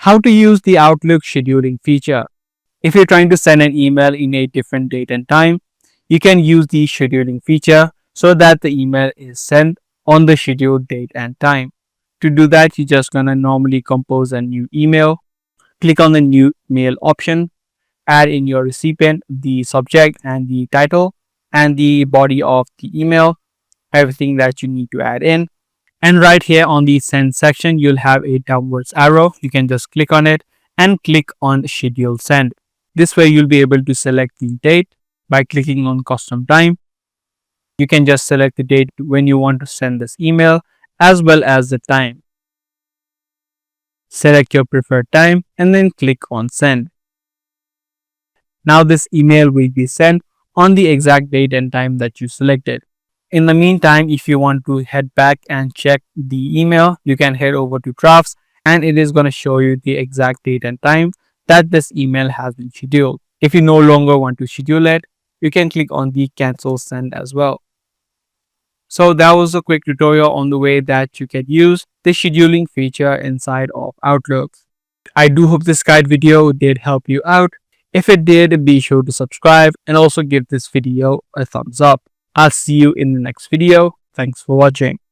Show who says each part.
Speaker 1: How to use the Outlook scheduling feature. If you're trying to send an email in a different date and time, you can use the scheduling feature so that the email is sent on the scheduled date and time. To do that, you're just gonna normally compose a new email, click on the new mail option, add in your recipient, the subject and the title, and the body of the email, everything that you need to add in. And right here on the send section, you'll have a downwards arrow. You can just click on it and click on schedule send. This way you'll be able to select the date by clicking on custom time. You can just select the date when you want to send this email as well as the time. Select your preferred time and then click on send. Now this email will be sent on the exact date and time that you selected. In the meantime, if you want to head back and check the email, you can head over to Drafts and it is going to show you the exact date and time that this email has been scheduled. If you no longer want to schedule it, you can click on the cancel send as well. So that was a quick tutorial on the way that you can use the scheduling feature inside of Outlook. I do hope this guide video did help you out. If it did, be sure to subscribe and also give this video a thumbs up. I'll see you in the next video. Thanks for watching.